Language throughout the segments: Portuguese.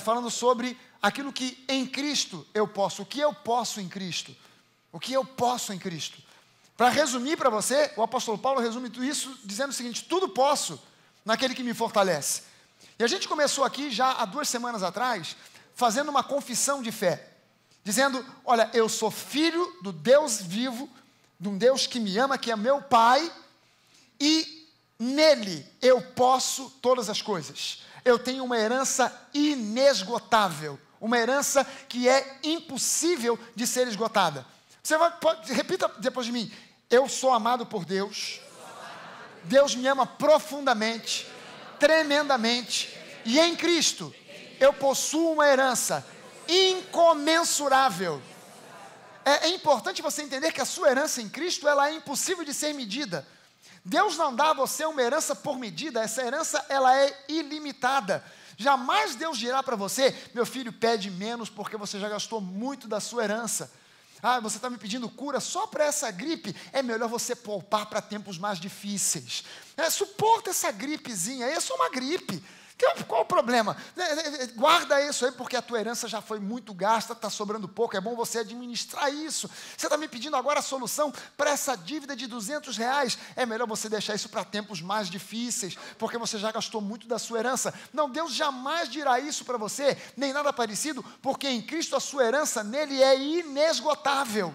falando sobre aquilo que em Cristo eu posso, o que eu posso em Cristo. O que eu posso em Cristo. Para resumir para você, o apóstolo Paulo resume tudo isso dizendo o seguinte: tudo posso naquele que me fortalece. E a gente começou aqui já há 2 semanas atrás, fazendo uma confissão de fé, dizendo: olha, eu sou filho do Deus vivo, de um Deus que me ama, que é meu Pai, e nele eu posso todas as coisas. Eu tenho uma herança inesgotável, uma herança que é impossível de ser esgotada. Repita depois de mim: eu sou amado por Deus, Deus me ama profundamente, tremendamente, e em Cristo eu possuo uma herança incomensurável. É importante você entender que a sua herança em Cristo, ela é impossível de ser medida. Deus não dá a você uma herança por medida, essa herança ela é ilimitada. Jamais Deus dirá para você: meu filho, pede menos porque você já gastou muito da sua herança. Você está me pedindo cura só para essa gripe, é melhor você poupar para tempos mais difíceis. Suporta essa gripezinha, é só uma gripe. Qual o problema? Guarda isso aí, porque a tua herança já foi muito gasta, está sobrando pouco, é bom você administrar isso. Você está me pedindo agora a solução para essa dívida de R$200, é melhor você deixar isso para tempos mais difíceis, porque você já gastou muito da sua herança. Não, Deus jamais dirá isso para você, nem nada parecido, porque em Cristo a sua herança nele é inesgotável,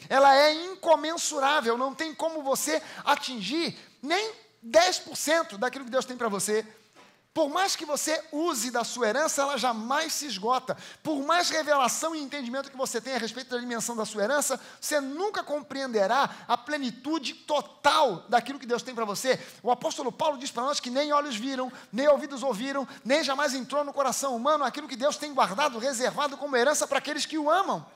ela é incomensurável, não tem como você atingir nem 10% daquilo que Deus tem para você. Por mais que você use da sua herança, ela jamais se esgota. Por mais revelação e entendimento que você tenha a respeito da dimensão da sua herança, você nunca compreenderá a plenitude total daquilo que Deus tem para você. O apóstolo Paulo diz para nós que nem olhos viram, nem ouvidos ouviram, nem jamais entrou no coração humano aquilo que Deus tem guardado, reservado como herança para aqueles que o amam.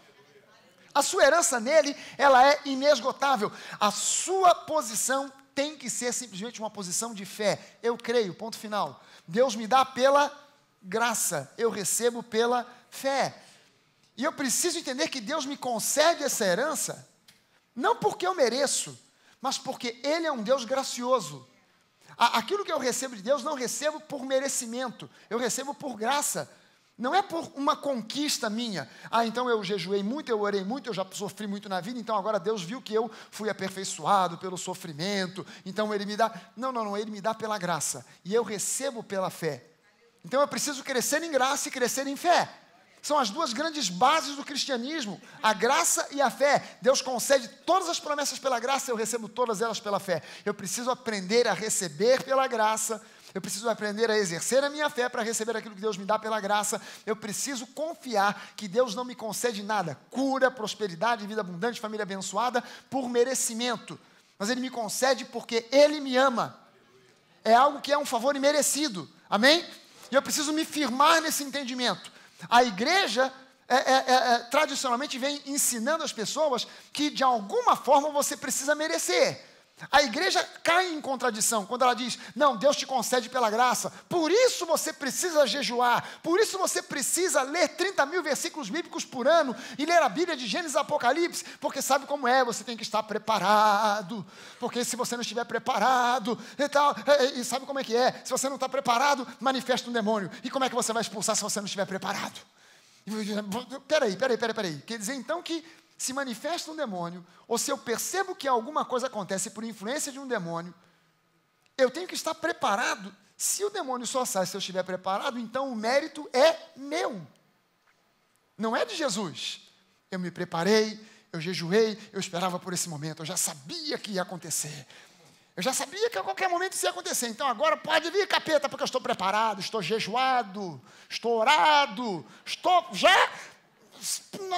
A sua herança nele, ela é inesgotável. A sua posição tem que ser simplesmente uma posição de fé. Eu creio, ponto final. Deus me dá pela graça, eu recebo pela fé. E eu preciso entender que Deus me concede essa herança, não porque eu mereço, mas porque Ele é um Deus gracioso. Aquilo que eu recebo de Deus, não recebo por merecimento, eu recebo por graça. Não é por uma conquista minha. Então eu jejuei muito, eu orei muito, eu já sofri muito na vida, então agora Deus viu que eu fui aperfeiçoado pelo sofrimento, então Ele me dá. Não, Ele me dá pela graça, e eu recebo pela fé. Então eu preciso crescer em graça e crescer em fé. São as duas grandes bases do cristianismo, a graça e a fé. Deus concede todas as promessas pela graça, eu recebo todas elas pela fé. Eu preciso aprender a receber pela graça, eu preciso aprender a exercer a minha fé para receber aquilo que Deus me dá pela graça. Eu preciso confiar que Deus não me concede nada, cura, prosperidade, vida abundante, família abençoada, por merecimento. Mas Ele me concede porque Ele me ama. É algo que é um favor imerecido. Amém? E eu preciso me firmar nesse entendimento. A igreja, tradicionalmente, vem ensinando as pessoas que, de alguma forma, você precisa merecer. A igreja cai em contradição quando ela diz: não, Deus te concede pela graça, por isso você precisa jejuar, por isso você precisa ler 30.000 versículos bíblicos por ano e ler a Bíblia de Gênesis e Apocalipse, porque sabe como é, você tem que estar preparado, porque se você não estiver preparado e tal, e sabe como é que é, se você não está preparado, manifesta um demônio, e como é que você vai expulsar se você não estiver preparado? Peraí, quer dizer então que se manifesta um demônio, ou se eu percebo que alguma coisa acontece por influência de um demônio, eu tenho que estar preparado. Se o demônio só sai se eu estiver preparado, então o mérito é meu, não é de Jesus. Eu me preparei, eu jejuei, eu esperava por esse momento, eu já sabia que ia acontecer. Eu já sabia que a qualquer momento isso ia acontecer. Então agora pode vir, capeta, porque eu estou preparado, estou jejuado, estou orado, estou já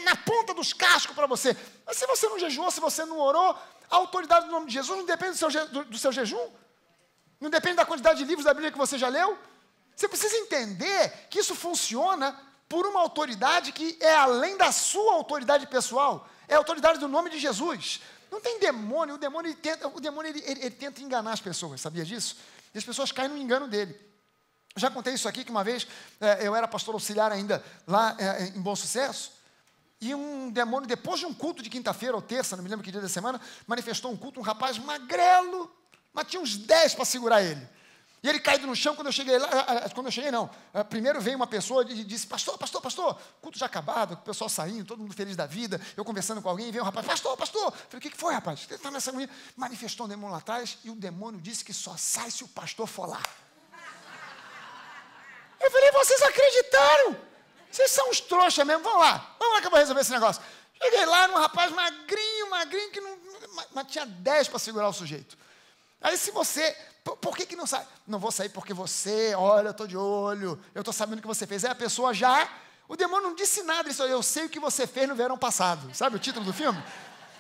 na ponta dos cascos para você. Mas se você não jejuou, se você não orou, a autoridade do nome de Jesus não depende do seu jejum, não depende da quantidade de livros da Bíblia que você já leu. Você precisa entender que isso funciona por uma autoridade que é além da sua autoridade pessoal, é a autoridade do nome de Jesus. Não tem demônio, o demônio ele tenta enganar as pessoas, sabia disso? E as pessoas caem no engano dele. Já contei isso aqui, que uma vez eu era pastor auxiliar ainda lá em Bom Sucesso, e um demônio, depois de um culto de quinta-feira ou terça, não me lembro que dia da semana, manifestou um culto, um rapaz magrelo, mas tinha uns 10 para segurar ele. E ele caído no chão, quando eu cheguei lá, primeiro veio uma pessoa e disse, pastor, culto já acabado, o pessoal saindo, todo mundo feliz da vida, eu conversando com alguém, veio um rapaz, pastor, falei, o que foi, rapaz? Ele está nessa manhã, manifestou um demônio lá atrás, e o demônio disse que só sai se o pastor for lá. Eu falei, vocês acreditaram? Vocês são uns trouxas mesmo, vamos lá que eu vou resolver esse negócio. Cheguei lá num rapaz magrinho, que não, mas tinha 10 para segurar o sujeito. Aí se você, por que não sai? Não vou sair porque você, olha, eu estou de olho, eu estou sabendo o que você fez. Aí a pessoa o demônio não disse nada, ele disse, eu sei o que você fez no verão passado. Sabe o título do filme?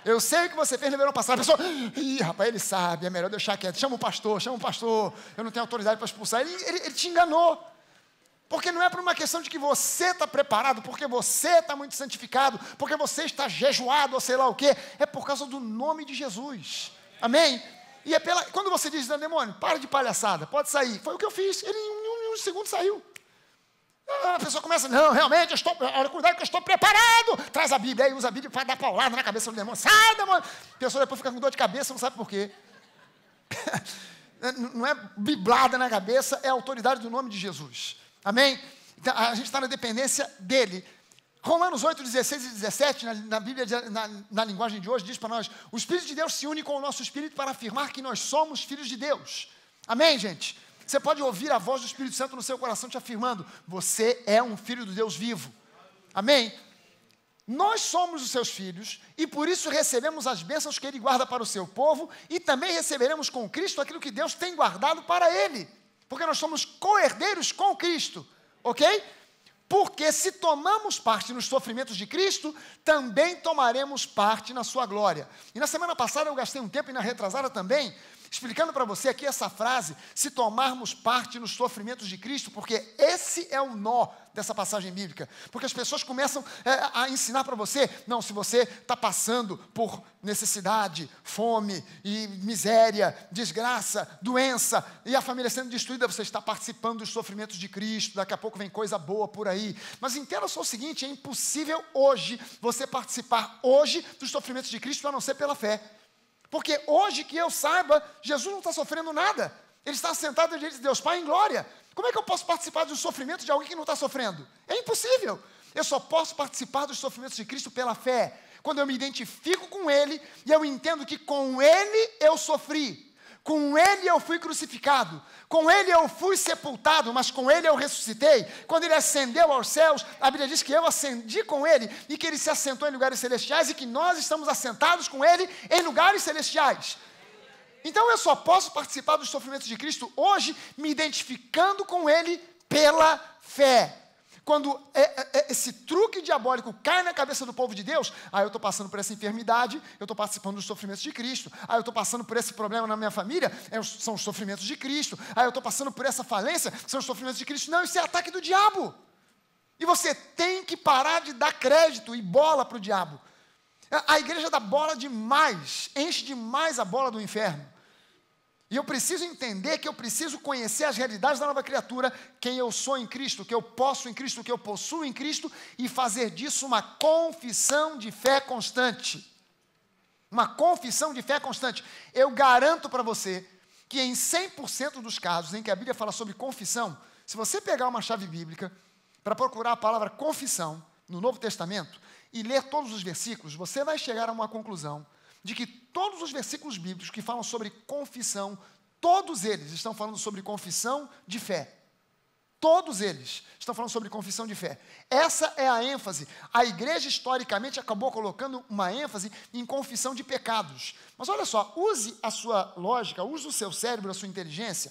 Eu sei o que você fez no verão passado. A pessoa, rapaz, ele sabe, é melhor deixar quieto. Chama o pastor, eu não tenho autoridade para expulsar. Ele te enganou. Porque não é por uma questão de que você está preparado, porque você está muito santificado, porque você está jejuado ou sei lá o quê. É por causa do nome de Jesus. Amém? E quando você diz, demônio, para de palhaçada, pode sair. Foi o que eu fiz. Ele em um segundo saiu. A pessoa começa, não, realmente, cuidado que eu estou preparado. Traz a Bíblia, aí usa a Bíblia para dar paulada na cabeça do demônio. Sai, demônio. A pessoa depois fica com dor de cabeça, não sabe por quê. Não é biblada na cabeça, é a autoridade do nome de Jesus. Amém? Então, a gente está na dependência dele. Romanos 8, 16 e 17, na Bíblia, na linguagem de hoje, diz para nós, o Espírito de Deus se une com o nosso Espírito para afirmar que nós somos filhos de Deus. Amém, gente? Você pode ouvir a voz do Espírito Santo no seu coração te afirmando, você é um filho do Deus vivo. Amém? Nós somos os seus filhos e por isso recebemos as bênçãos que ele guarda para o seu povo e também receberemos com Cristo aquilo que Deus tem guardado para ele. Porque nós somos co-herdeiros com Cristo, ok? Porque se tomamos parte nos sofrimentos de Cristo, também tomaremos parte na sua glória. E na semana passada eu gastei um tempo, e na retrasada também, explicando para você aqui essa frase, se tomarmos parte nos sofrimentos de Cristo, porque esse é o nó dessa passagem bíblica. Porque as pessoas começam a ensinar para você, não, se você está passando por necessidade, fome e miséria, desgraça, doença, e a família sendo destruída, você está participando dos sofrimentos de Cristo, daqui a pouco vem coisa boa por aí. Mas entenda só o seguinte, é impossível hoje você participar hoje dos sofrimentos de Cristo, a não ser pela fé. Porque hoje que eu saiba, Jesus não está sofrendo nada. Ele está sentado diante de Deus Pai em glória. Como é que eu posso participar do sofrimento de alguém que não está sofrendo? É impossível. Eu só posso participar dos sofrimentos de Cristo pela fé. Quando eu me identifico com Ele e eu entendo que com Ele eu sofri. Com Ele eu fui crucificado, com Ele eu fui sepultado, mas com Ele eu ressuscitei. Quando Ele ascendeu aos céus, a Bíblia diz que eu ascendi com Ele, e que Ele se assentou em lugares celestiais, e que nós estamos assentados com Ele em lugares celestiais. Então eu só posso participar dos sofrimentos de Cristo hoje, me identificando com Ele pela fé. Quando esse truque diabólico cai na cabeça do povo de Deus, eu estou passando por essa enfermidade, eu estou participando dos sofrimentos de Cristo, eu estou passando por esse problema na minha família, são os sofrimentos de Cristo, eu estou passando por essa falência, são os sofrimentos de Cristo. Não, isso é ataque do diabo. E você tem que parar de dar crédito e bola para o diabo. A igreja dá bola demais, enche demais a bola do inferno. E eu preciso entender que eu preciso conhecer as realidades da nova criatura, quem eu sou em Cristo, o que eu posso em Cristo, o que eu possuo em Cristo, e fazer disso uma confissão de fé constante. Uma confissão de fé constante. Eu garanto para você que em 100% dos casos em que a Bíblia fala sobre confissão, se você pegar uma chave bíblica para procurar a palavra confissão no Novo Testamento e ler todos os versículos, você vai chegar a uma conclusão de que todos os versículos bíblicos que falam sobre confissão, todos eles estão falando sobre confissão de fé. Todos eles estão falando sobre confissão de fé. Essa é a ênfase. A igreja, historicamente, acabou colocando uma ênfase em confissão de pecados. Mas olha só, use a sua lógica, use o seu cérebro, a sua inteligência,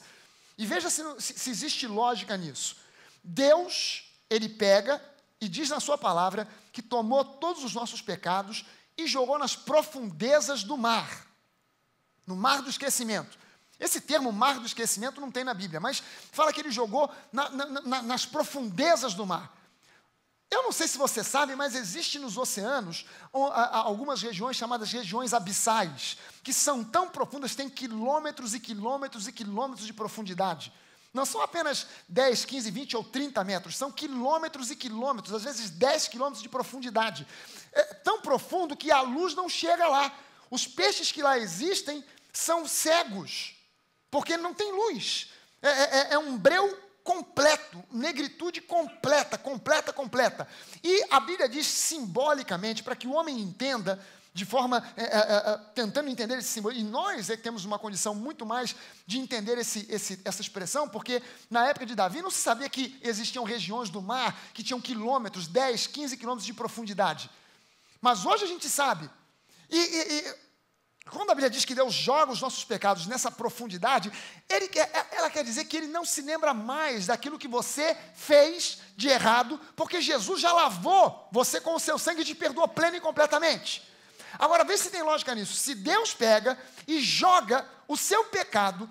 e veja se existe lógica nisso. Deus, Ele pega e diz na sua palavra que tomou todos os nossos pecados e jogou nas profundezas do mar, no mar do esquecimento. Esse termo mar do esquecimento não tem na Bíblia, mas fala que ele jogou nas profundezas do mar. Eu não sei se você sabe, mas existe nos oceanos algumas regiões chamadas regiões abissais, que são tão profundas, têm quilômetros e quilômetros e quilômetros de profundidade. Não são apenas 10, 15, 20 ou 30 metros, são quilômetros e quilômetros, às vezes 10 quilômetros de profundidade. É tão profundo que a luz não chega lá. Os peixes que lá existem são cegos, porque não tem luz. É um breu completo, negritude completa. E a Bíblia diz simbolicamente, para que o homem entenda, de forma, tentando entender esse símbolo, e nós é que temos uma condição muito mais de entender essa expressão, porque na época de Davi não se sabia que existiam regiões do mar que tinham quilômetros, 10, 15 quilômetros de profundidade. Mas hoje a gente sabe. Quando a Bíblia diz que Deus joga os nossos pecados nessa profundidade, ela quer dizer que Ele não se lembra mais daquilo que você fez de errado, porque Jesus já lavou você com o seu sangue e te perdoou pleno e completamente. Agora, vê se tem lógica nisso. Se Deus pega e joga o seu pecado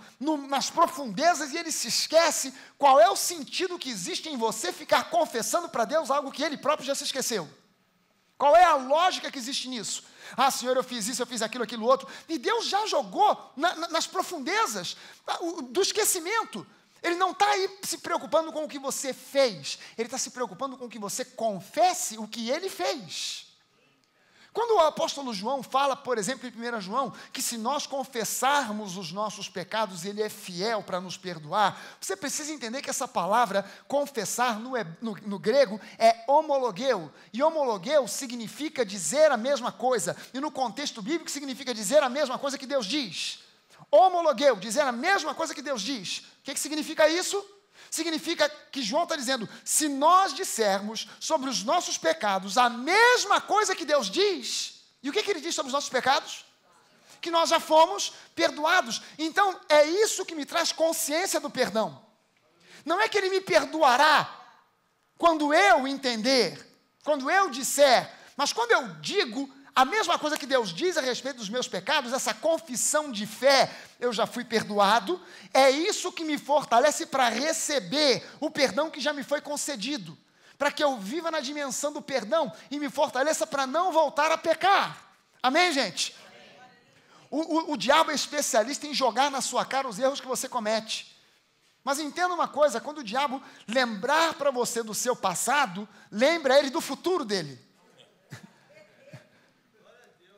nas profundezas e Ele se esquece, qual é o sentido que existe em você ficar confessando para Deus algo que Ele próprio já se esqueceu? Qual é a lógica que existe nisso? Ah, Senhor, eu fiz isso, eu fiz aquilo, aquilo outro. E Deus já jogou nas profundezas do esquecimento. Ele não está aí se preocupando com o que você fez. Ele está se preocupando com que você confesse o que Ele fez. Quando o apóstolo João fala, por exemplo, em 1 João, que se nós confessarmos os nossos pecados, Ele é fiel para nos perdoar, você precisa entender que essa palavra, confessar, no grego, é homologeu. E homologeu significa dizer a mesma coisa. E no contexto bíblico significa dizer a mesma coisa que Deus diz. Homologeu, dizer a mesma coisa que Deus diz. O que significa isso? Significa que João está dizendo, se nós dissermos sobre os nossos pecados a mesma coisa que Deus diz, e o que Ele diz sobre os nossos pecados? Que nós já fomos perdoados. Então, é isso que me traz consciência do perdão. Não é que Ele me perdoará quando eu entender, quando eu disser, mas quando eu digo a mesma coisa que Deus diz a respeito dos meus pecados, essa confissão de fé, eu já fui perdoado, é isso que me fortalece para receber o perdão que já me foi concedido, para que eu viva na dimensão do perdão e me fortaleça para não voltar a pecar. Amém, gente? O diabo é especialista em jogar na sua cara os erros que você comete. Mas entenda uma coisa, quando o diabo lembrar para você do seu passado, lembra ele do futuro dele.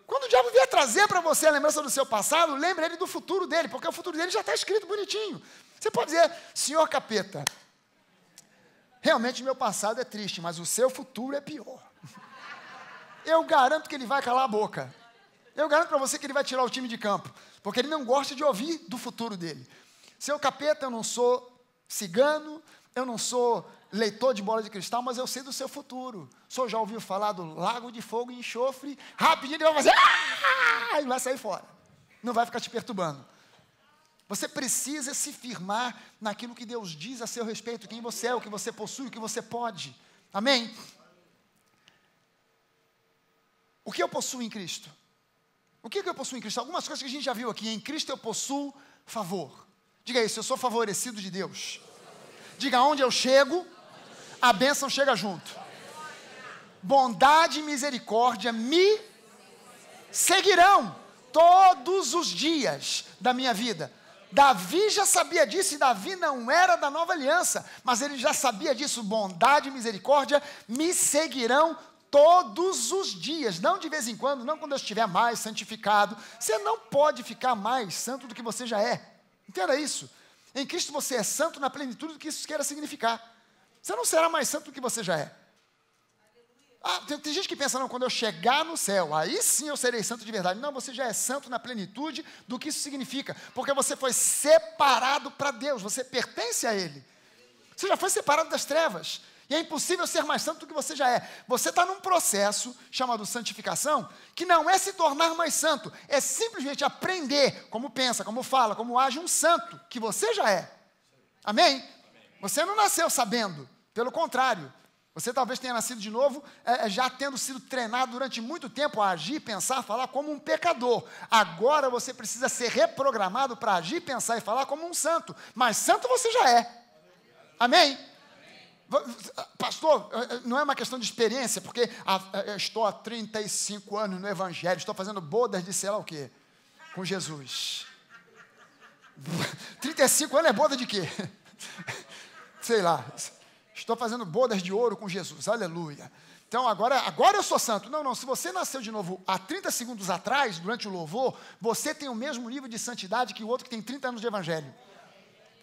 Quando o diabo vier trazer para você a lembrança do seu passado, lembre ele do futuro dele, porque o futuro dele já está escrito bonitinho. Você pode dizer, senhor capeta, realmente meu passado é triste, mas o seu futuro é pior. Eu garanto que ele vai calar a boca. Eu garanto para você que ele vai tirar o time de campo, porque ele não gosta de ouvir do futuro dele. Senhor capeta, eu não sou cigano, eu não sou leitor de bola de cristal, mas eu sei do seu futuro. O senhor já ouviu falar do lago de fogo e enxofre? Rapidinho ele vai fazer, e vai sair fora. Não vai ficar te perturbando. Você precisa se firmar naquilo que Deus diz a seu respeito, quem você é, o que você possui, o que você pode. Amém? O que eu possuo em Cristo? O que eu possuo em Cristo? Algumas coisas que a gente já viu aqui. Em Cristo eu possuo favor. Diga isso, eu sou favorecido de Deus. Diga, onde eu chego, a bênção chega junto. Bondade e misericórdia me seguirão todos os dias da minha vida. Davi já sabia disso, e Davi não era da nova aliança, mas ele já sabia disso. Bondade e misericórdia me seguirão todos os dias, não de vez em quando, não quando eu estiver mais santificado. Você não pode ficar mais santo do que você já é. Entenda isso. Em Cristo você é santo na plenitude do que isso queira significar. Você não será mais santo do que você já é. Tem gente que pensa, não, quando eu chegar no céu, aí sim eu serei santo de verdade. Não, você já é santo na plenitude do que isso significa, porque você foi separado para Deus, você pertence a Ele. Você já foi separado das trevas, e é impossível ser mais santo do que você já é. Você está num processo chamado santificação, que não é se tornar mais santo, é simplesmente aprender como pensa, como fala, como age um santo, que você já é. Amém? Você não nasceu sabendo, pelo contrário. Você talvez tenha nascido de novo, já tendo sido treinado durante muito tempo a agir, pensar, falar como um pecador. Agora você precisa ser reprogramado para agir, pensar e falar como um santo. Mas santo você já é. Amém? Pastor, não é uma questão de experiência, porque eu estou há 35 anos no Evangelho, estou fazendo bodas de sei lá o quê, com Jesus. 35 anos é boda de quê? Sei lá. Estou fazendo bodas de ouro com Jesus, aleluia. Então agora eu sou santo. Não, se você nasceu de novo há 30 segundos atrás, durante o louvor, você tem o mesmo nível de santidade que o outro que tem 30 anos de evangelho.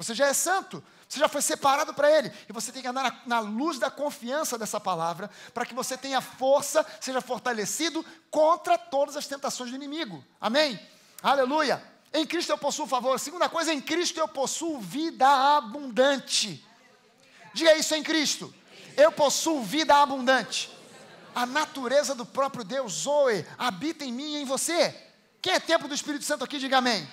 Você já é santo. Você já foi separado para Ele. E você tem que andar na luz da confiança dessa palavra, para que você tenha força, seja fortalecido contra todas as tentações do inimigo. Amém? Aleluia. Em Cristo eu possuo favor. Segunda coisa, em Cristo eu possuo vida abundante. Diga isso, em Cristo. Eu possuo vida abundante. A natureza do próprio Deus, Zoe, habita em mim e em você. Quem é templo do Espírito Santo aqui, diga amém.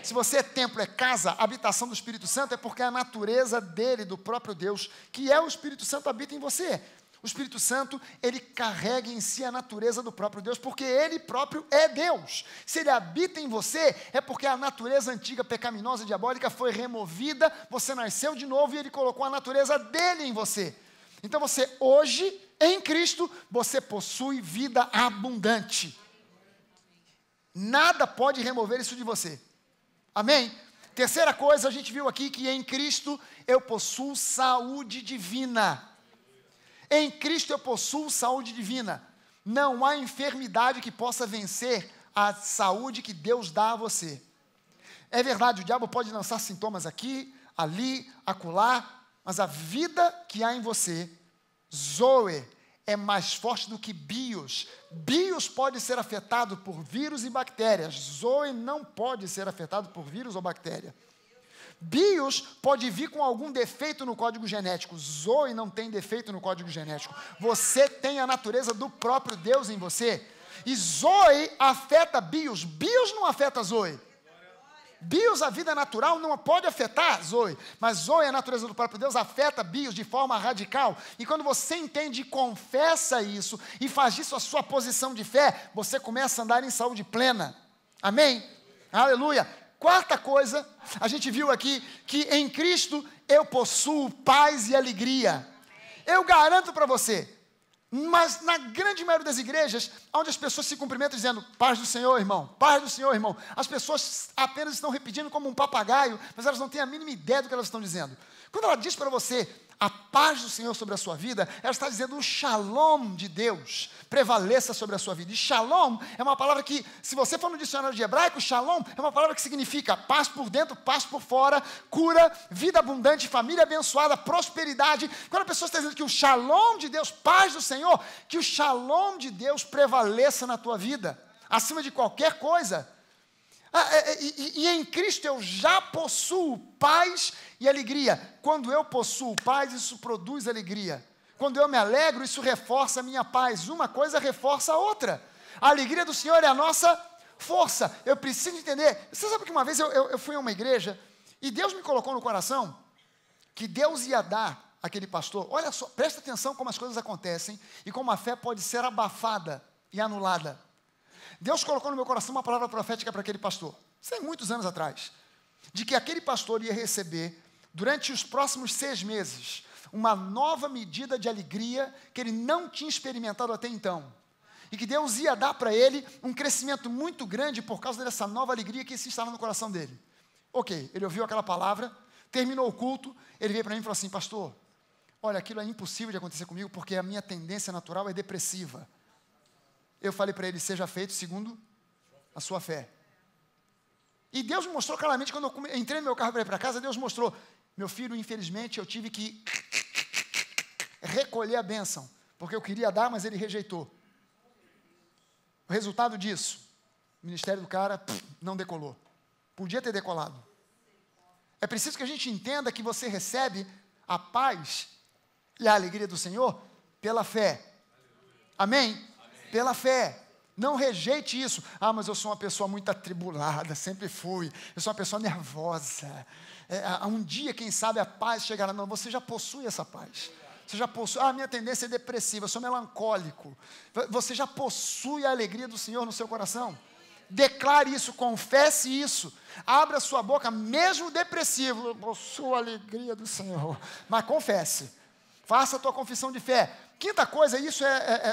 Se você é templo, é casa, habitação do Espírito Santo, é porque a natureza dele, do próprio Deus, que é o Espírito Santo, habita em você. O Espírito Santo, ele carrega em si a natureza do próprio Deus, porque ele próprio é Deus. Se ele habita em você, é porque a natureza antiga, pecaminosa e diabólica foi removida, você nasceu de novo e ele colocou a natureza dele em você. Então você hoje, em Cristo, você possui vida abundante. Nada pode remover isso de você. Amém? Terceira coisa, a gente viu aqui que em Cristo eu possuo saúde divina. Em Cristo eu possuo saúde divina. Não há enfermidade que possa vencer a saúde que Deus dá a você. É verdade, o diabo pode lançar sintomas aqui, ali, acolá, mas a vida que há em você, Zoe, é mais forte do que bios. Bios pode ser afetado por vírus e bactérias. Zoe não pode ser afetado por vírus ou bactéria. Bios pode vir com algum defeito no código genético. Zoe não tem defeito no código genético. Você tem a natureza do próprio Deus em você. E Zoe afeta bios. Bios não afeta Zoe. Bios, a vida natural, não pode afetar Zoe, mas Zoe, a natureza do próprio Deus, afeta bios de forma radical. E quando você entende e confessa isso, e faz disso a sua posição de fé, você começa a andar em saúde plena. Amém? Aleluia. Quarta coisa, a gente viu aqui que em Cristo eu possuo paz e alegria. Eu garanto para você, mas na grande maioria das igrejas, onde as pessoas se cumprimentam dizendo, paz do Senhor, irmão, paz do Senhor, irmão, as pessoas apenas estão repetindo como um papagaio, mas elas não têm a mínima ideia do que elas estão dizendo. Quando ela diz para você a paz do Senhor sobre a sua vida, ela está dizendo o shalom de Deus prevaleça sobre a sua vida. E shalom é uma palavra que, se você for no dicionário de hebraico, shalom é uma palavra que significa paz por dentro, paz por fora, cura, vida abundante, família abençoada, prosperidade. Quando a pessoa está dizendo que o shalom de Deus, paz do Senhor, que o shalom de Deus prevaleça na tua vida, acima de qualquer coisa. E em Cristo eu já possuo paz e alegria. Quando eu possuo paz, isso produz alegria. Quando eu me alegro, isso reforça a minha paz. Uma coisa reforça a outra. A alegria do Senhor é a nossa força. Eu preciso entender. Você sabe que uma vez eu fui a uma igreja e Deus me colocou no coração que Deus ia dar àquele pastor. Olha só, presta atenção como as coisas acontecem e como a fé pode ser abafada e anulada. Deus colocou no meu coração uma palavra profética para aquele pastor, isso é muitos anos atrás, de que aquele pastor ia receber, durante os próximos 6 meses, uma nova medida de alegria que ele não tinha experimentado até então. E que Deus ia dar para ele um crescimento muito grande por causa dessa nova alegria que se instalava no coração dele. Ok, ele ouviu aquela palavra, terminou o culto, ele veio para mim e falou assim, pastor, olha, aquilo é impossível de acontecer comigo porque a minha tendência natural é depressiva. Eu falei para ele, seja feito segundo a sua fé. E Deus me mostrou claramente, quando eu entrei no meu carro para ir para casa, Deus mostrou, meu filho, infelizmente, eu tive que recolher a bênção, porque eu queria dar, mas ele rejeitou. O resultado disso, o ministério do cara não decolou. Podia ter decolado. É preciso que a gente entenda que você recebe a paz e a alegria do Senhor pela fé. Amém? Pela fé. Não rejeite isso. Ah, mas eu sou uma pessoa muito atribulada, sempre fui. Eu sou uma pessoa nervosa. Um dia, quem sabe, a paz chegará. Não, você já possui essa paz. Você já possui. Ah, minha tendência é depressiva, eu sou melancólico. Você já possui a alegria do Senhor no seu coração. Declare isso, confesse isso. Abra sua boca, mesmo depressivo. Eu possuo a alegria do Senhor. Mas confesse. Faça a tua confissão de fé. Quinta coisa, isso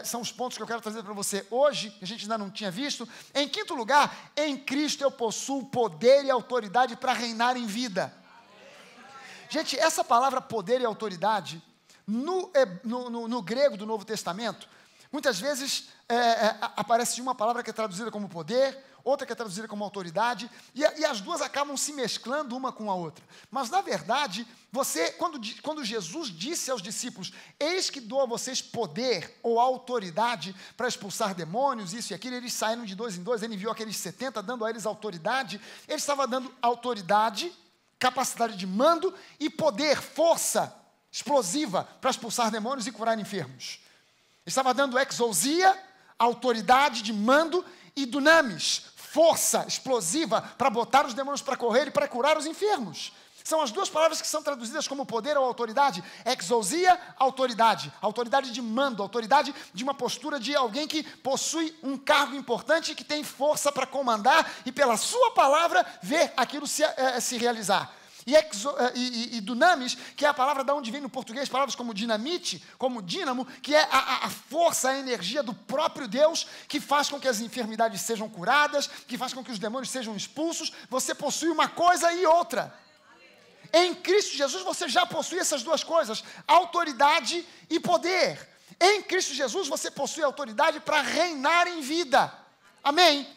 são os pontos que eu quero trazer para você hoje, que a gente ainda não tinha visto. Em quinto lugar, em Cristo eu possuo poder e autoridade para reinar em vida. Gente, essa palavra poder e autoridade, no grego do Novo Testamento, muitas vezes aparece uma palavra que é traduzida como poder, outra que é traduzida como autoridade, e as duas acabam se mesclando uma com a outra. Mas, na verdade, quando Jesus disse aos discípulos, eis que dou a vocês poder ou autoridade para expulsar demônios, isso e aquilo, eles saíram de 2 em 2, ele enviou aqueles 70, dando a eles autoridade, ele estava dando autoridade, capacidade de mando e poder, força explosiva para expulsar demônios e curar enfermos. Ele estava dando exousia, autoridade de mando, e dunamis, força explosiva para botar os demônios para correr e para curar os enfermos. São as duas palavras que são traduzidas como poder ou autoridade. Exousia, autoridade. Autoridade de mando, autoridade de uma postura de alguém que possui um cargo importante, que tem força para comandar e pela sua palavra ver aquilo se realizar. E dunamis, que é a palavra da onde vem no português, palavras como dinamite, como dínamo, que é a força, a energia do próprio Deus, que faz com que as enfermidades sejam curadas, que faz com que os demônios sejam expulsos. Você possui uma coisa e outra. Em Cristo Jesus você já possui essas duas coisas, autoridade e poder. Em Cristo Jesus você possui autoridade para reinar em vida. Amém?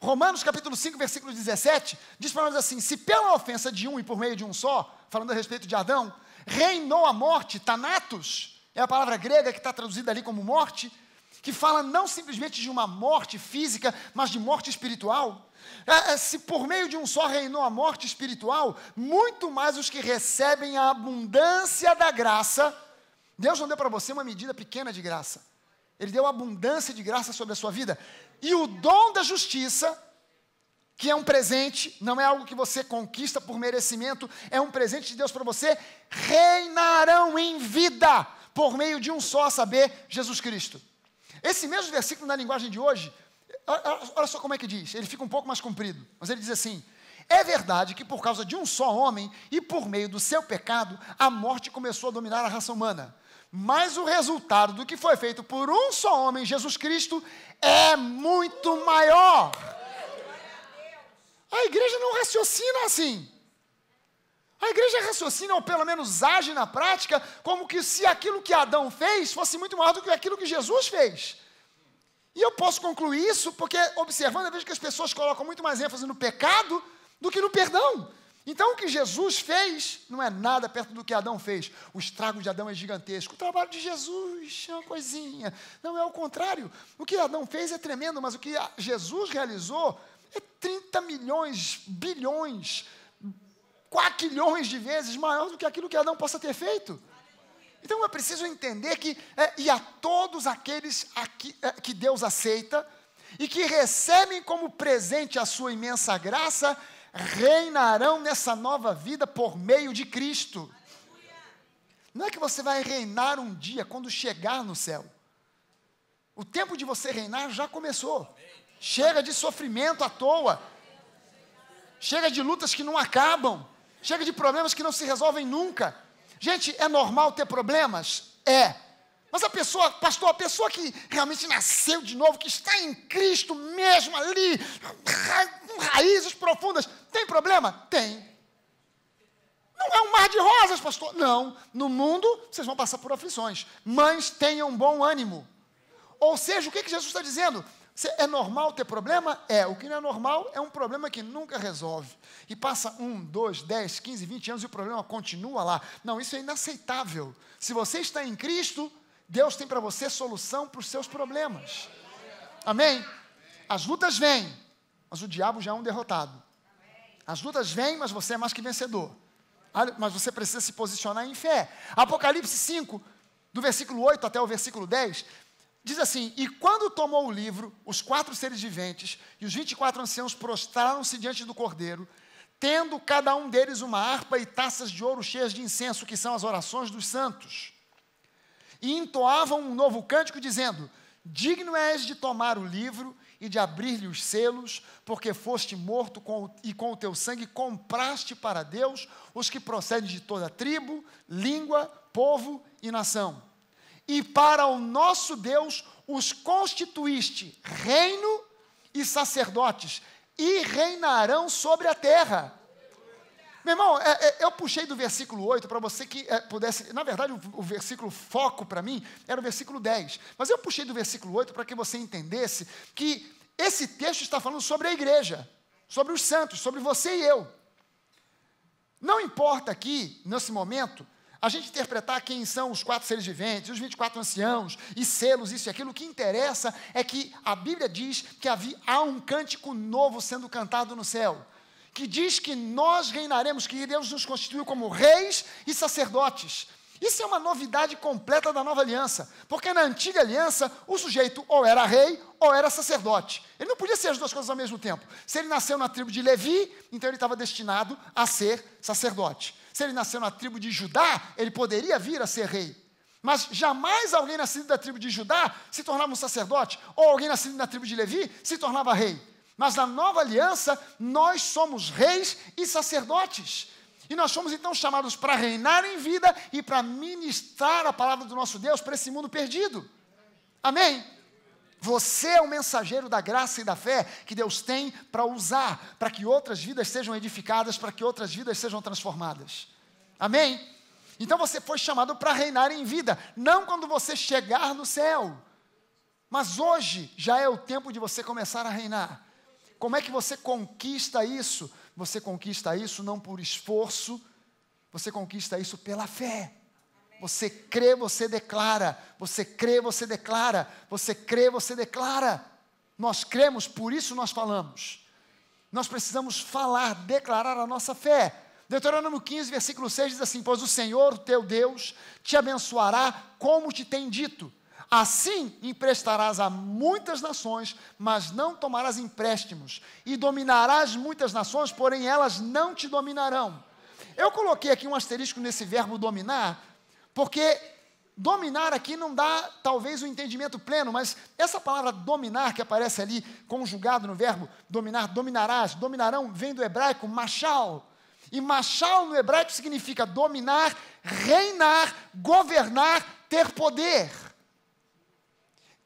Romanos capítulo 5, versículo 17, diz para nós assim, se pela ofensa de um e por meio de um só, falando a respeito de Adão, reinou a morte, thanatos, é a palavra grega que está traduzida ali como morte, que fala não simplesmente de uma morte física, mas de morte espiritual. Se por meio de um só reinou a morte espiritual, muito mais os que recebem a abundância da graça. Deus não deu para você uma medida pequena de graça, Ele deu abundância de graça sobre a sua vida. E o dom da justiça, que é um presente, não é algo que você conquista por merecimento, é um presente de Deus para você, reinarão em vida, por meio de um só, a saber, Jesus Cristo. Esse mesmo versículo na linguagem de hoje, olha só como é que diz, ele fica um pouco mais comprido, mas ele diz assim, é verdade que por causa de um só homem, e por meio do seu pecado, a morte começou a dominar a raça humana. Mas o resultado do que foi feito por um só homem, Jesus Cristo, é muito maior. A igreja não raciocina assim. A igreja raciocina, ou pelo menos age na prática, como que se aquilo que Adão fez fosse muito maior do que aquilo que Jesus fez. E eu posso concluir isso porque, observando, eu vejo que as pessoas colocam muito mais ênfase no pecado do que no perdão. Então, o que Jesus fez não é nada perto do que Adão fez. O estrago de Adão é gigantesco. O trabalho de Jesus é uma coisinha. Não, é o contrário. O que Adão fez é tremendo, mas o que Jesus realizou é 30 milhões, bilhões, quaquilhões de vezes maior do que aquilo que Adão possa ter feito. Então, é preciso entender que, e a todos aqueles que Deus aceita e que recebem como presente a sua imensa graça, reinarão nessa nova vida por meio de Cristo. Não é que você vai reinar um dia quando chegar no céu. O tempo de você reinar já começou. Chega de sofrimento à toa. Chega de lutas que não acabam. Chega de problemas que não se resolvem nunca. Gente, é normal ter problemas? É. Mas a pessoa, pastor, a pessoa que realmente nasceu de novo, que está em Cristo mesmo ali, com raízes profundas, tem problema? Tem. Não é um mar de rosas, pastor. Não. No mundo, vocês vão passar por aflições. Mas tenham bom ânimo. Ou seja, o que Jesus está dizendo? É normal ter problema? É. O que não é normal é um problema que nunca resolve. E passa 1, 2, 10, 15, 20 anos e o problema continua lá. Não, isso é inaceitável. Se você está em Cristo, Deus tem para você solução para os seus problemas. Amém? As lutas vêm, mas o diabo já é um derrotado. As lutas vêm, mas você é mais que vencedor. Mas você precisa se posicionar em fé. Apocalipse 5, do versículo 8 até o versículo 10, diz assim, e quando tomou o livro, os 4 seres viventes e os 24 anciãos prostraram-se diante do Cordeiro, tendo cada um deles uma harpa e taças de ouro cheias de incenso, que são as orações dos santos. E entoavam um novo cântico, dizendo, digno és de tomar o livro e de abrir-lhe os selos, porque foste morto e com o teu sangue compraste para Deus os que procedem de toda tribo, língua, povo e nação. E para o nosso Deus os constituíste reino e sacerdotes, e reinarão sobre a terra. Meu irmão, eu puxei do versículo 8 para você que pudesse... Na verdade, o versículo foco para mim era o versículo 10. Mas eu puxei do versículo 8 para que você entendesse que esse texto está falando sobre a igreja, sobre os santos, sobre você e eu. Não importa aqui, nesse momento, a gente interpretar quem são os 4 seres viventes, os 24 anciãos, e selos, isso e aquilo. O que interessa é que a Bíblia diz que há um cântico novo sendo cantado no céu, que diz que nós reinaremos, que Deus nos constituiu como reis e sacerdotes. Isso é uma novidade completa da nova aliança, porque na antiga aliança, o sujeito ou era rei ou era sacerdote. Ele não podia ser as duas coisas ao mesmo tempo. Se ele nasceu na tribo de Levi, então ele estava destinado a ser sacerdote. Se ele nasceu na tribo de Judá, ele poderia vir a ser rei. Mas jamais alguém nascido da tribo de Judá se tornava um sacerdote, ou alguém nascido na tribo de Levi se tornava rei. Mas na nova aliança, nós somos reis e sacerdotes. E nós fomos então chamados para reinar em vida e para ministrar a palavra do nosso Deus para esse mundo perdido. Amém? Você é o mensageiro da graça e da fé que Deus tem para usar, para que outras vidas sejam edificadas, para que outras vidas sejam transformadas. Amém? Então você foi chamado para reinar em vida, não quando você chegar no céu, mas hoje já é o tempo de você começar a reinar. Como é que você conquista isso? Você conquista isso não por esforço, você conquista isso pela fé. Você crê, você declara. Você crê, você declara. Você crê, você declara. Nós cremos, por isso nós falamos. Nós precisamos falar, declarar a nossa fé. Deuteronômio 15, versículo 6 diz assim: pois o Senhor, teu Deus, te abençoará como te tem dito. Assim emprestarás a muitas nações, mas não tomarás empréstimos. E dominarás muitas nações, porém elas não te dominarão. Eu coloquei aqui um asterisco nesse verbo dominar, porque dominar aqui não dá talvez o entendimento pleno, mas essa palavra dominar que aparece ali, conjugado no verbo dominar, dominarás, dominarão, vem do hebraico machal. E machal no hebraico significa dominar, reinar, governar, ter poder.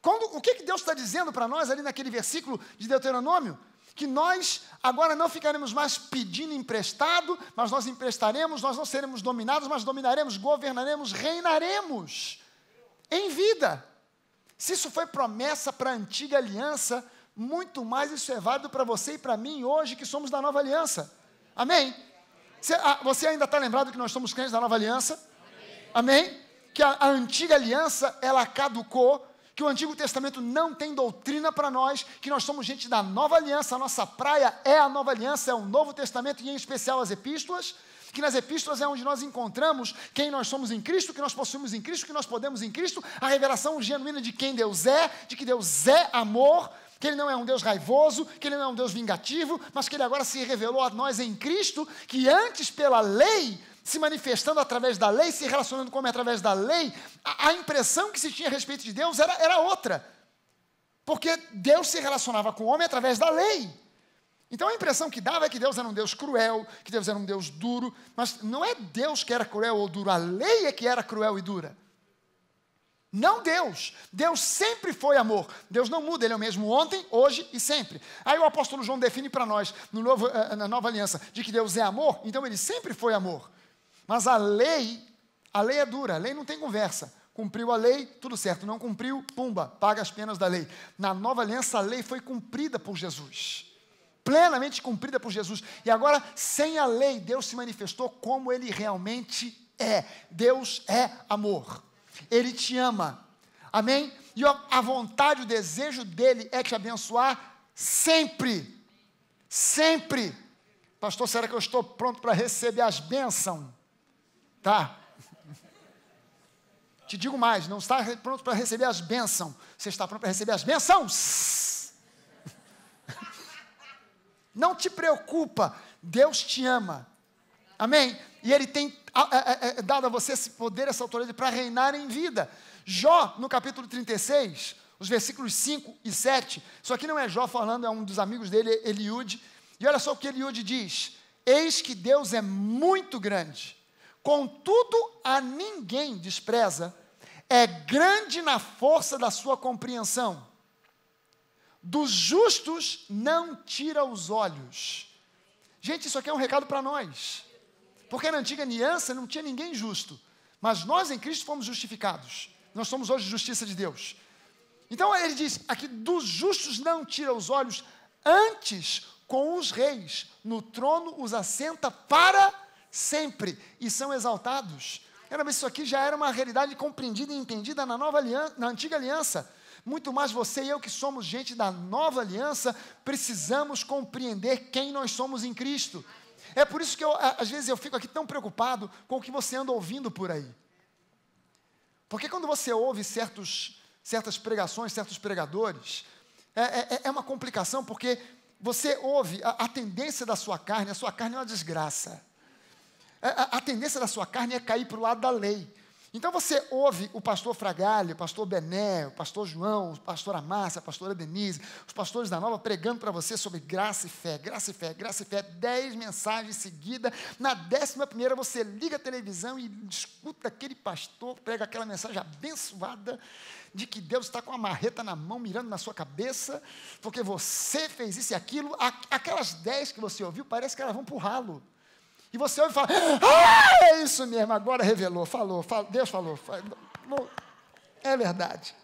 O que Deus está dizendo para nós ali naquele versículo de Deuteronômio? Que nós agora não ficaremos mais pedindo emprestado, mas nós emprestaremos, nós não seremos dominados, mas dominaremos, governaremos, reinaremos em vida. Se isso foi promessa para a antiga aliança, muito mais isso é válido para você e para mim hoje que somos da nova aliança. Amém? Você ainda está lembrado que nós somos crentes da nova aliança? Amém? Que a antiga aliança, ela caducou, que o Antigo Testamento não tem doutrina para nós, que nós somos gente da nova aliança, a nossa praia é a nova aliança, é o Novo Testamento e em especial as epístolas, que nas epístolas é onde nós encontramos quem nós somos em Cristo, que nós possuímos em Cristo, que nós podemos em Cristo, a revelação genuína de quem Deus é, de que Deus é amor, que Ele não é um Deus raivoso, que Ele não é um Deus vingativo, mas que Ele agora se revelou a nós em Cristo, que antes pela lei, se manifestando através da lei, se relacionando com o homem através da lei, a impressão que se tinha a respeito de Deus era outra. Porque Deus se relacionava com o homem através da lei. Então a impressão que dava é que Deus era um Deus cruel, que Deus era um Deus duro, mas não é Deus que era cruel ou duro, a lei é que era cruel e dura. Não Deus. Deus sempre foi amor. Deus não muda, Ele é o mesmo ontem, hoje e sempre. Aí o apóstolo João define para nós, na nova aliança, de que Deus é amor, então Ele sempre foi amor. Mas a lei é dura, a lei não tem conversa. Cumpriu a lei, tudo certo. Não cumpriu, pumba, paga as penas da lei. Na nova aliança, a lei foi cumprida por Jesus. Plenamente cumprida por Jesus. E agora, sem a lei, Deus se manifestou como Ele realmente é. Deus é amor. Ele te ama. Amém? E a vontade, o desejo dEle é te abençoar sempre. Sempre. Pastor, será que eu estou pronto para receber as bênçãos? Tá. Te digo mais, não está pronto para receber as bênçãos. Você está pronto para receber as bênçãos? Não te preocupa, Deus te ama. Amém? E Ele tem dado a você esse poder, essa autoridade para reinar em vida. Jó, no capítulo 36, os versículos 5 e 7, isso aqui não é Jó falando, é um dos amigos dele, Eliúde. E olha só o que Eliúde diz: eis que Deus é muito grande, contudo a ninguém despreza, é grande na força da sua compreensão. Dos justos não tira os olhos. Gente, isso aqui é um recado para nós. Porque na antiga aliança não tinha ninguém justo. Mas nós em Cristo fomos justificados. Nós somos hoje justiça de Deus. Então ele diz aqui, dos justos não tira os olhos, antes com os reis, no trono os assenta para sempre, e são exaltados. Isso aqui já era uma realidade compreendida e entendida na nova aliança, na antiga aliança. Muito mais você e eu que somos gente da nova aliança, precisamos compreender quem nós somos em Cristo. É por isso que às vezes eu fico aqui tão preocupado com o que você anda ouvindo por aí. Porque quando você ouve certas pregações, certos pregadores, é uma complicação, porque você ouve a tendência da sua carne, a sua carne é uma desgraça. A tendência da sua carne é cair para o lado da lei. Então você ouve o pastor Fragalho, o pastor Bené, o pastor João, o pastor Amácia, a pastora Denise, os pastores da Nova pregando para você sobre graça e fé, graça e fé, graça e fé, 10 mensagens seguidas. Na 11ª você liga a televisão e escuta aquele pastor, prega aquela mensagem abençoada de que Deus está com a marreta na mão, mirando na sua cabeça, porque você fez isso e aquilo. Aquelas 10 que você ouviu, parece que elas vão para o ralo. E você ouve e fala, é isso mesmo, agora revelou, falou, Deus falou. É verdade.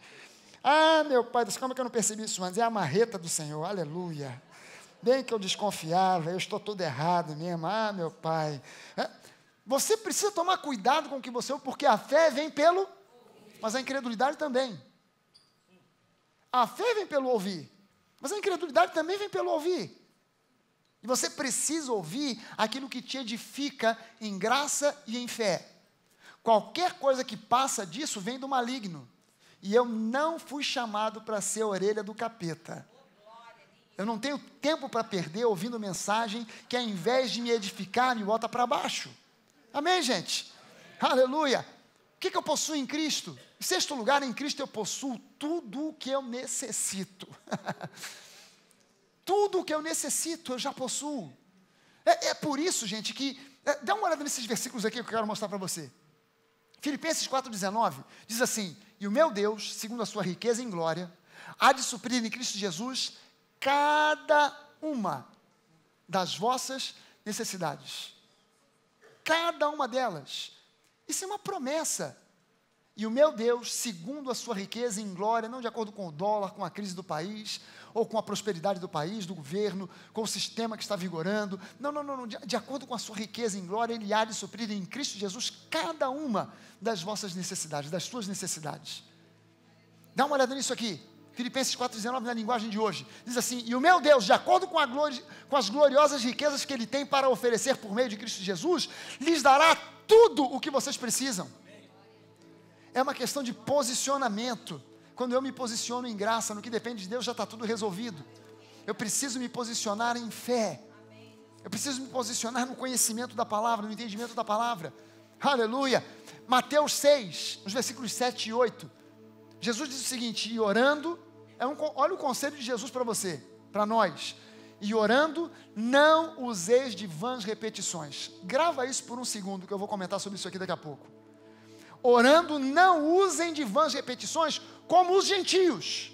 Meu Pai, como é que eu não percebi isso antes? É a marreta do Senhor, aleluia. Bem que eu desconfiava, eu estou todo errado mesmo, meu Pai. Você precisa tomar cuidado com o que você ouve, porque a fé vem pelo, mas a incredulidade também. A fé vem pelo ouvir, mas a incredulidade também vem pelo ouvir. E você precisa ouvir aquilo que te edifica em graça e em fé. Qualquer coisa que passa disso vem do maligno. E eu não fui chamado para ser a orelha do capeta. Eu não tenho tempo para perder ouvindo mensagem que ao invés de me edificar, me bota para baixo. Amém, gente? Aleluia. O que eu possuo em Cristo? Em 6º lugar, em Cristo eu possuo tudo o que eu necessito. Tudo o que eu necessito, eu já possuo. É por isso, gente, que... dá uma olhada nesses versículos aqui que eu quero mostrar para você. Filipenses 4,19 diz assim, e o meu Deus, segundo a sua riqueza em glória, há de suprir em Cristo Jesus cada uma das vossas necessidades. Cada uma delas. Isso é uma promessa. E o meu Deus, segundo a sua riqueza em glória, não de acordo com o dólar, com a crise do país, ou com a prosperidade do país, do governo, com o sistema que está vigorando. Não. De acordo com a sua riqueza em glória, Ele há de suprir em Cristo Jesus cada uma das vossas necessidades, das suas necessidades. Dá uma olhada nisso aqui. Filipenses 4,19, na linguagem de hoje. Diz assim, e o meu Deus, de acordo com as gloriosas riquezas que Ele tem para oferecer por meio de Cristo Jesus, lhes dará tudo o que vocês precisam. É uma questão de posicionamento. Quando eu me posiciono em graça, no que depende de Deus, já está tudo resolvido. Eu preciso me posicionar em fé. Eu preciso me posicionar no conhecimento da palavra, no entendimento da palavra. Aleluia. Mateus 6, nos versículos 7 e 8. Jesus diz o seguinte, e orando, olha o conselho de Jesus para você, para nós. E orando, não useis de vãs repetições. Grava isso por um segundo, que eu vou comentar sobre isso aqui daqui a pouco. Orando, não usem de vãs repetições, como os gentios.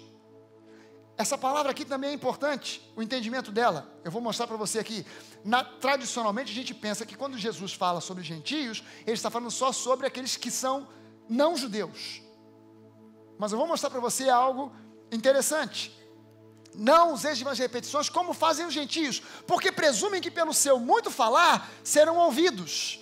Essa palavra aqui também é importante, o entendimento dela. Eu vou mostrar para você aqui. Tradicionalmente, a gente pensa que quando Jesus fala sobre gentios, ele está falando só sobre aqueles que são não judeus. Mas eu vou mostrar para você algo interessante. Não useis de vãs repetições, como fazem os gentios, porque presumem que pelo seu muito falar, serão ouvidos.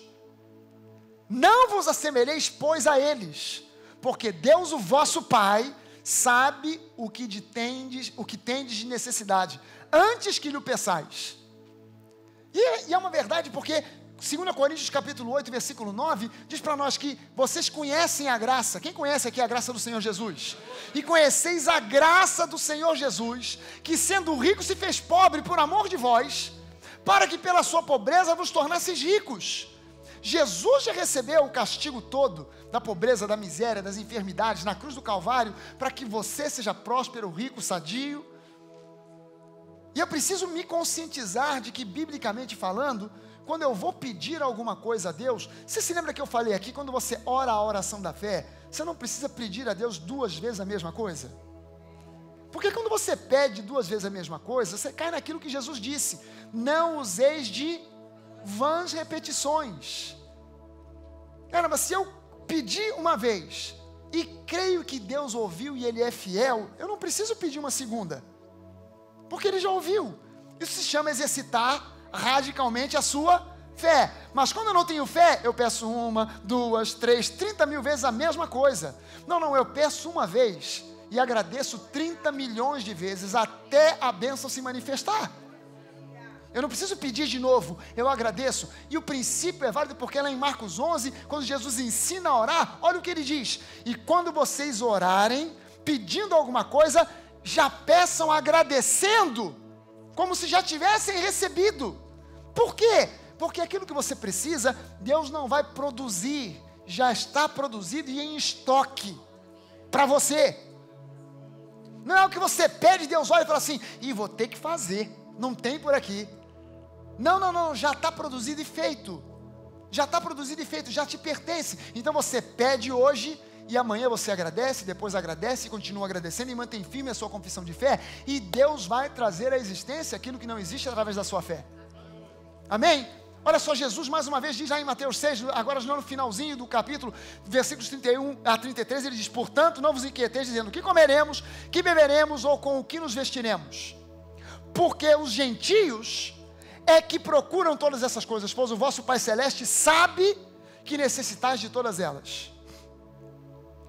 Não vos assemelheis, pois, a eles, porque Deus, o vosso Pai, sabe o que tendes de necessidade, antes que lhe o peçais. E é uma verdade, porque 2 Coríntios capítulo 8, versículo 9, diz para nós que vocês conhecem a graça. Quem conhece aqui a graça do Senhor Jesus? E conheceis a graça do Senhor Jesus, que sendo rico se fez pobre por amor de vós, para que pela sua pobreza vos tornasseis ricos. Jesus já recebeu o castigo todo da pobreza, da miséria, das enfermidades na cruz do Calvário, para que você seja próspero, rico, sadio. E eu preciso me conscientizar de que, biblicamente falando, quando eu vou pedir alguma coisa a Deus, você se lembra que eu falei aqui, quando você ora a oração da fé, você não precisa pedir a Deus 2 vezes a mesma coisa? Porque quando você pede 2 vezes a mesma coisa, você cai naquilo que Jesus disse, não useis de vãs repetições. Caramba, se eu pedir uma vez e creio que Deus ouviu e Ele é fiel, eu não preciso pedir uma segunda, porque Ele já ouviu. Isso se chama exercitar radicalmente a sua fé. Mas quando eu não tenho fé, eu peço 1, 2, 3, 30 mil vezes a mesma coisa. Não, eu peço uma vez e agradeço 30 milhões de vezes até a bênção se manifestar. Eu não preciso pedir de novo, eu agradeço. E o princípio é válido porque lá em Marcos 11, quando Jesus ensina a orar, olha o que ele diz: e quando vocês orarem, pedindo alguma coisa, já peçam agradecendo, como se já tivessem recebido. Por quê? Porque aquilo que você precisa, Deus não vai produzir, já está produzido e em estoque para você. Não é o que você pede, Deus olha e fala assim, e vou ter que fazer, não tem por aqui. Não, já está produzido e feito. Já está produzido e feito, já te pertence. Então você pede hoje e amanhã você agradece, depois agradece, continua agradecendo e mantém firme a sua confissão de fé. E Deus vai trazer à existência aquilo que não existe através da sua fé. Amém? Olha só, Jesus mais uma vez diz lá em Mateus 6, agora no finalzinho do capítulo, versículos 31 a 33, ele diz: portanto, não vos inquieteis dizendo, que comeremos, que beberemos ou com o que nos vestiremos. Porque os gentios é que procuram todas essas coisas, pois o vosso Pai Celeste sabe que necessitais de todas elas.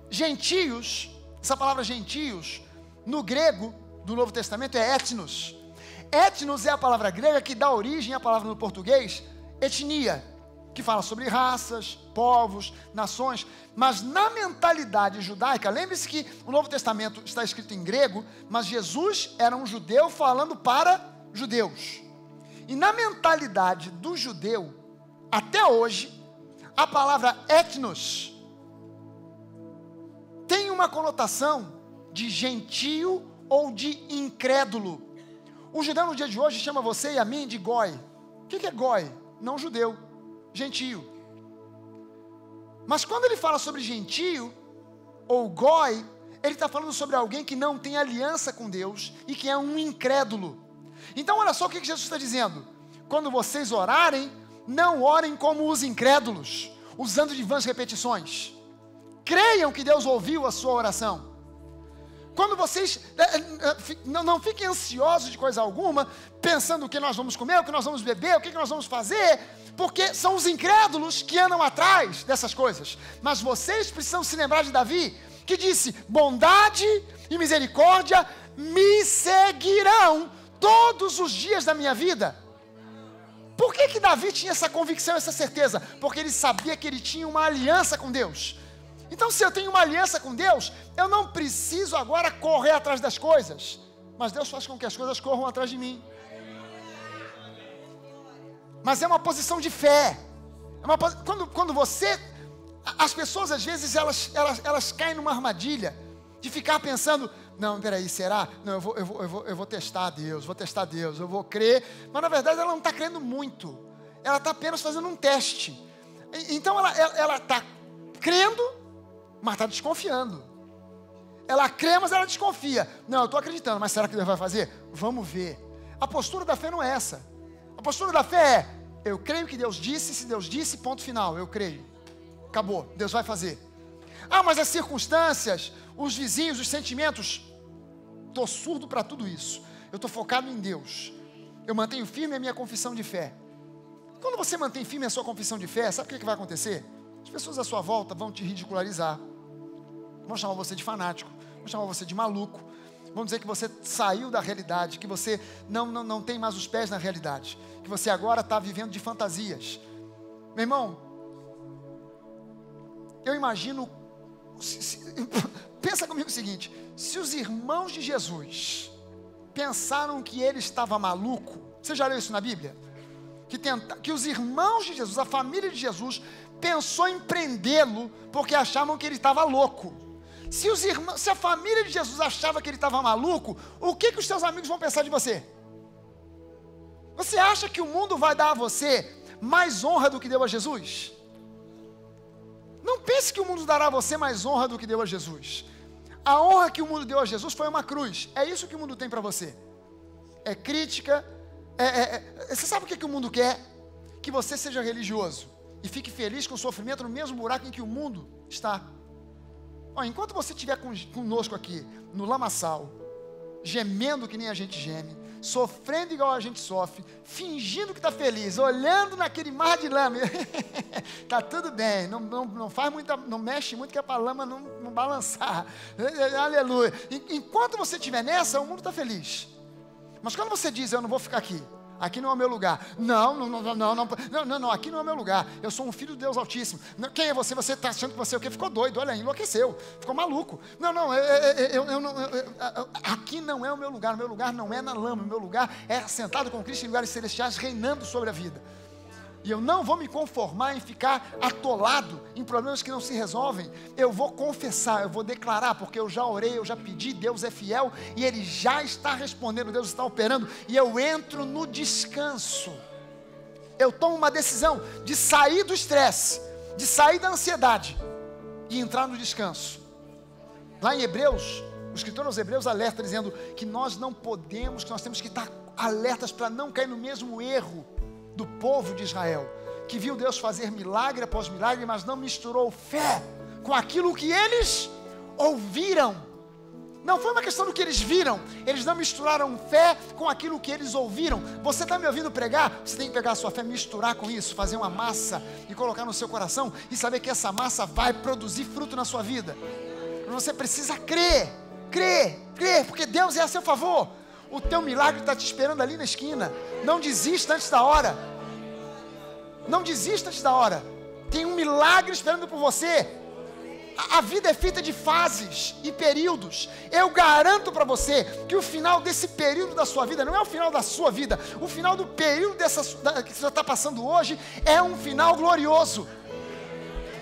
Gentios, essa palavra gentios, no grego do Novo Testamento é etnos. Etnos é a palavra grega que dá origem à palavra no português, etnia, que fala sobre raças, povos, nações, mas na mentalidade judaica, lembre-se que o Novo Testamento está escrito em grego, mas Jesus era um judeu falando para judeus. E na mentalidade do judeu, até hoje, a palavra etnos tem uma conotação de gentio ou de incrédulo. O judeu no dia de hoje chama você e a mim de goi. O que é goi? Não judeu, gentio. Mas quando ele fala sobre gentio ou goi, ele está falando sobre alguém que não tem aliança com Deus e que é um incrédulo. Então olha só o que Jesus está dizendo: quando vocês orarem, não orem como os incrédulos, usando de vãs repetições. Creiam que Deus ouviu a sua oração. Quando vocês não fiquem ansiosos de coisa alguma, pensando o que nós vamos comer, o que nós vamos beber, o que nós vamos fazer, porque são os incrédulos que andam atrás dessas coisas. Mas vocês precisam se lembrar de Davi, que disse: bondade e misericórdia me seguirão todos os dias da minha vida. Por que Davi tinha essa convicção, essa certeza? Porque ele sabia que ele tinha uma aliança com Deus. Então, se eu tenho uma aliança com Deus, eu não preciso agora correr atrás das coisas, mas Deus faz com que as coisas corram atrás de mim. Mas é uma posição de fé. Quando você... As pessoas às vezes elas caem numa armadilha de ficar pensando: não, peraí, será? Não, eu vou testar Deus, eu vou crer. Mas na verdade ela não está crendo muito. Ela está apenas fazendo um teste. Então ela está crendo, mas está desconfiando. Ela crê, mas ela desconfia. Não, eu estou acreditando, mas será que Deus vai fazer? Vamos ver. A postura da fé não é essa. A postura da fé é: eu creio que Deus disse, se Deus disse, ponto final, eu creio. Acabou, Deus vai fazer. Ah, mas as circunstâncias, os vizinhos, os sentimentos, estou surdo para tudo isso. Eu estou focado em Deus. Eu mantenho firme a minha confissão de fé. Quando você mantém firme a sua confissão de fé, sabe o que vai acontecer? As pessoas à sua volta vão te ridicularizar, vão chamar você de fanático, vão chamar você de maluco, vão dizer que você saiu da realidade, que você não tem mais os pés na realidade, que você agora está vivendo de fantasias. Meu irmão, eu imagino, pensa comigo o seguinte: se os irmãos de Jesus pensaram que ele estava maluco, você já leu isso na Bíblia? Que os irmãos de Jesus, a família de Jesus, pensou em prendê-lo porque achavam que ele estava louco. Se a família de Jesus achava que ele estava maluco, o que os seus amigos vão pensar de você? Você acha que o mundo vai dar a você mais honra do que deu a Jesus? Não pense que o mundo dará a você mais honra do que deu a Jesus. A honra que o mundo deu a Jesus foi uma cruz. É isso que o mundo tem para você. É crítica. Você sabe o que o mundo quer? Que você seja religioso e fique feliz com o sofrimento no mesmo buraco em que o mundo está. Ó, enquanto você estiver conosco aqui, no lamaçal, gemendo que nem a gente geme, sofrendo igual a gente sofre, fingindo que está feliz, olhando naquele mar de lama, está tudo bem, não faz muita, não mexe muito que é para a lama não balançar, aleluia. Enquanto você estiver nessa, o mundo está feliz. Mas quando você diz, eu não vou ficar aqui, aqui não é o meu lugar, não, aqui não é o meu lugar, eu sou um filho de Deus Altíssimo, quem é você? Você está achando que você é o quê? Ficou doido, olha, enlouqueceu, ficou maluco, aqui não é o meu lugar não é na lama, o meu lugar é sentado com Cristo em lugares celestiais, reinando sobre a vida. E eu não vou me conformar em ficar atolado em problemas que não se resolvem. Eu vou confessar, eu vou declarar, porque eu já orei, eu já pedi, Deus é fiel e Ele já está respondendo, Deus está operando. E eu entro no descanso. Eu tomo uma decisão de sair do estresse, de sair da ansiedade e entrar no descanso. Lá em Hebreus, o escritor aos Hebreus alerta dizendo que nós não podemos, que nós temos que estar alertas para não cair no mesmo erro do povo de Israel, que viu Deus fazer milagre após milagre, mas não misturou fé com aquilo que eles ouviram. Não foi uma questão do que eles viram, eles não misturaram fé com aquilo que eles ouviram. Você está me ouvindo pregar? Você tem que pegar a sua fé, misturar com isso, fazer uma massa e colocar no seu coração e saber que essa massa vai produzir fruto na sua vida. Você precisa crer, porque Deus é a seu favor. O teu milagre está te esperando ali na esquina. Não desista antes da hora. Não desista antes da hora. Tem um milagre esperando por você. A vida é feita de fases e períodos. Eu garanto para você que o final desse período da sua vida não é o final da sua vida. O final do período que você está passando hoje é um final glorioso.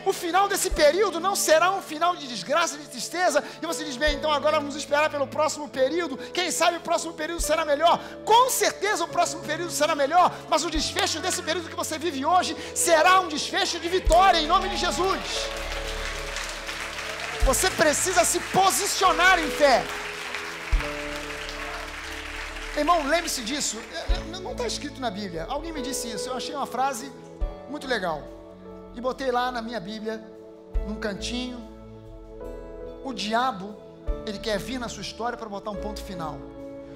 O final desse período não será um final de desgraça, de tristeza, e você diz, bem, então agora vamos esperar pelo próximo período, quem sabe o próximo período será melhor. Com certeza o próximo período será melhor, mas o desfecho desse período que você vive hoje será um desfecho de vitória, em nome de Jesus. Você precisa se posicionar em fé. Irmão, lembre-se disso, não está escrito na Bíblia, alguém me disse isso, eu achei uma frase muito legal. E botei lá na minha Bíblia, num cantinho. O diabo, ele quer vir na sua história para botar um ponto final.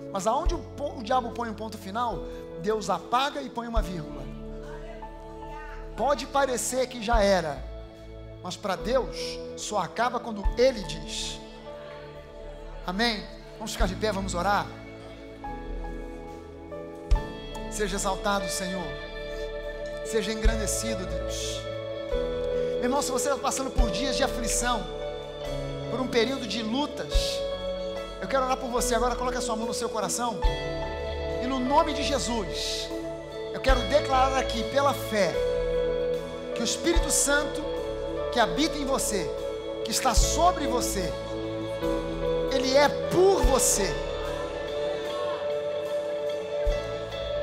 Mas aonde o diabo põe um ponto final, Deus apaga e põe uma vírgula. Pode parecer que já era, mas para Deus só acaba quando Ele diz. Amém? Vamos ficar de pé, vamos orar. Seja exaltado, Senhor. Seja engrandecido, Deus. Meu irmão, se você está passando por dias de aflição, por um período de lutas, eu quero orar por você agora. Coloque a sua mão no seu coração e no nome de Jesus eu quero declarar aqui pela fé que o Espírito Santo que habita em você, que está sobre você, Ele é por você,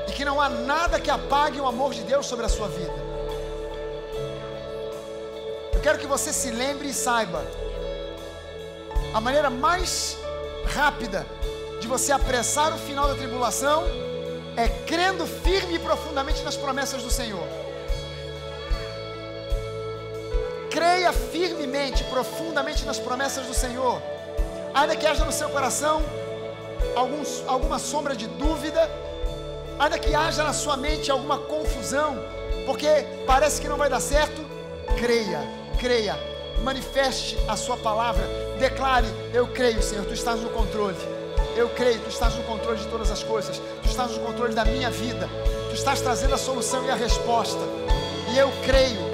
e que não há nada que apague o amor de Deus sobre a sua vida. Quero que você se lembre e saiba, a maneira mais rápida de você apressar o final da tribulação é crendo firme e profundamente nas promessas do Senhor. Creia firmemente, profundamente nas promessas do Senhor. Ainda que haja no seu coração alguma sombra de dúvida, ainda que haja na sua mente alguma confusão, porque parece que não vai dar certo, creia, manifeste a sua palavra, declare, eu creio, Senhor, Tu estás no controle, eu creio, Tu estás no controle de todas as coisas, Tu estás no controle da minha vida, Tu estás trazendo a solução e a resposta, e eu creio,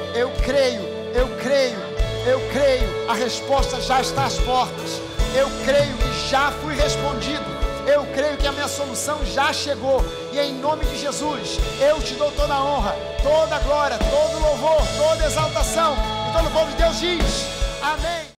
a resposta já está às portas, eu creio que já fui respondido, eu creio que a minha solução já chegou, e em nome de Jesus, eu Te dou toda a honra, toda a glória, todo o louvor, toda a exaltação. Todo o povo de Deus diz, amém.